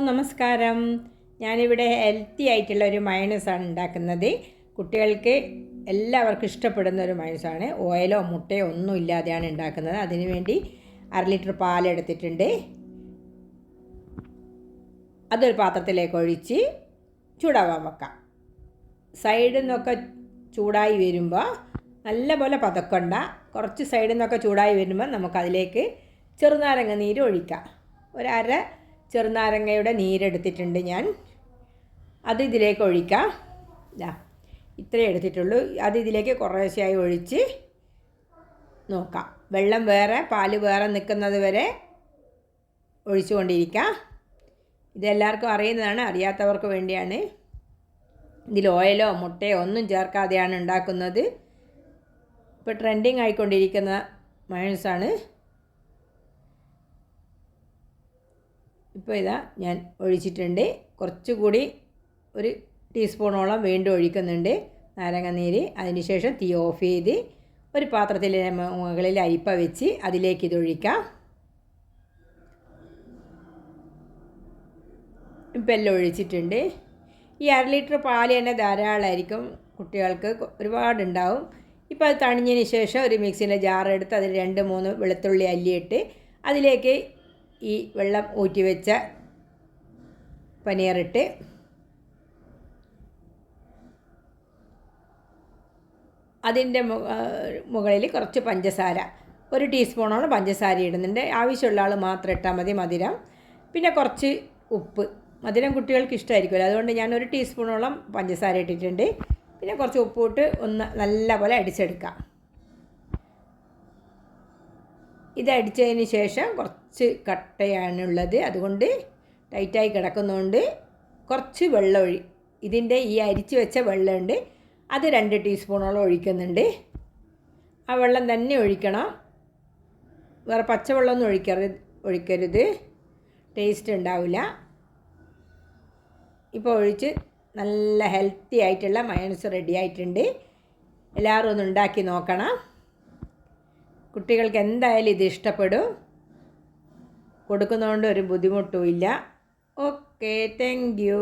നമസ്കാരം. ഞാനിവിടെ ഹെൽത്തി ആയിട്ടുള്ള ഒരു മയണൈസാണ് ഉണ്ടാക്കുന്നത്. കുട്ടികൾക്ക് എല്ലാവർക്കും ഇഷ്ടപ്പെടുന്ന ഒരു മയണൈസാണ്. ഓയിലോ മുട്ടയോ ഒന്നും ഇല്ലാതെയാണ് ഉണ്ടാക്കുന്നത്. അതിനുവേണ്ടി 1/2 ലിറ്റർ പാലെടുത്തിട്ടുണ്ട്. അതൊരു പാത്രത്തിലേക്ക് ഒഴിച്ച് ചൂടാവാൻ വെക്കാം. സൈഡിൽ നിന്നൊക്കെ ചൂടായി വരുമ്പോൾ നല്ലപോലെ പതക്കണ്ട. കുറച്ച് സൈഡിൽ നിന്നൊക്കെ ചൂടായി വരുമ്പോൾ നമുക്കതിലേക്ക് ചെറുനാരങ്ങ നീര് ഒഴിക്കാം. ഒരു ചെറുനാരങ്ങയുടെ നീരെടുത്തിട്ടുണ്ട് ഞാൻ. അത് ഇതിലേക്ക് ഒഴിക്കാം. ഇത്രയേ എടുത്തിട്ടുള്ളൂ. അത് ഇതിലേക്ക് കുറേശ്ശെയായി ഒഴിച്ച് നോക്കാം. വെള്ളം വേറെ പാല് വേറെ നിൽക്കുന്നത് വരെ ഒഴിച്ചുകൊണ്ടിരിക്കാം. ഇതെല്ലാവർക്കും അറിയുന്നതാണ്, അറിയാത്തവർക്ക് വേണ്ടിയാണ്. ഇതിൽ ഓയിലോ മുട്ടയോ ഒന്നും ചേർക്കാതെയാണ് ഉണ്ടാക്കുന്നത്. ഇപ്പോൾ ട്രെൻഡിങ് ആയിക്കൊണ്ടിരിക്കുന്ന മയണൈസാണ്. ഇപ്പോൾ ഇതാ ഞാൻ ഒഴിച്ചിട്ടുണ്ട്. കുറച്ചുകൂടി 1 ടീസ്പൂണോളം വീണ്ടും ഒഴിക്കുന്നുണ്ട് നാരങ്ങാനീര്. അതിനുശേഷം തീ ഓഫ് ചെയ്ത് ഒരു പാത്രത്തിൽ മുകളിൽ അരിപ്പ വെച്ച് അതിലേക്ക് ഇതൊഴിക്കാം. ഇപ്പം എല്ലാം ഒഴിച്ചിട്ടുണ്ട്. ഈ 1/2 ലിറ്റർ പാല് തന്നെ ധാരാളമായിരിക്കും, കുട്ടികൾക്ക് ഒരുപാടുണ്ടാവും. ഇപ്പോൾ അത് തണിഞ്ഞതിന് ശേഷം ഒരു മിക്സിൻ്റെ ജാറെടുത്ത് അതിൽ 2-3 വെളുത്തുള്ളി അല്ലിയിട്ട് അതിലേക്ക് ഈ വെള്ളം ഊറ്റി വെച്ച പനീറിട്ട് അതിൻ്റെ മുകളിൽ കുറച്ച് പഞ്ചസാര, 1 ടീസ്പൂണോളം പഞ്ചസാര ഇടുന്നുണ്ട്. ആവശ്യമുള്ള ആൾ മാത്രം ഇട്ടാൽ മതി മധുരം. പിന്നെ കുറച്ച് ഉപ്പ്. മധുരം കുട്ടികൾക്ക് ഇഷ്ടമായിരിക്കുമല്ലോ, അതുകൊണ്ട് ഞാൻ 1 ടീസ്പൂണോളം പഞ്ചസാര ഇട്ടിട്ടുണ്ട്. പിന്നെ കുറച്ച് ഉപ്പിട്ട് ഒന്ന് നല്ലപോലെ അടിച്ചെടുക്കാം. ഇതടിച്ചതിന് ശേഷം കുറച്ച് കട്ടയാണുള്ളത്, അതുകൊണ്ട് ടൈറ്റായി കിടക്കുന്നതുകൊണ്ട് കുറച്ച് വെള്ളം ഇതിൻ്റെ ഈ അരിച്ച് വെച്ച വെള്ളമുണ്ട്, അത് 2 ടീസ്പൂണോളം ഒഴിക്കുന്നുണ്ട്. ആ വെള്ളം തന്നെ ഒഴിക്കണം, വേറെ പച്ചവെള്ളമൊന്നും ഒഴിക്കരുത്, ടേസ്റ്റ് ഉണ്ടാവില്ല. ഇപ്പോൾ ഒഴിച്ച് നല്ല ഹെൽത്തി ആയിട്ടുള്ള മയണൈസ് റെഡി ആയിട്ടുണ്ട്. എല്ലാവരും ഒന്ന് ഉണ്ടാക്കി നോക്കണം. കുട്ടികൾക്ക് എന്തായാലും ഇത് ഇഷ്ടപ്പെടും. കൊടുക്കുന്നതുകൊണ്ട് ഒരു ബുദ്ധിമുട്ടും ഇല്ല. Okay, thank you.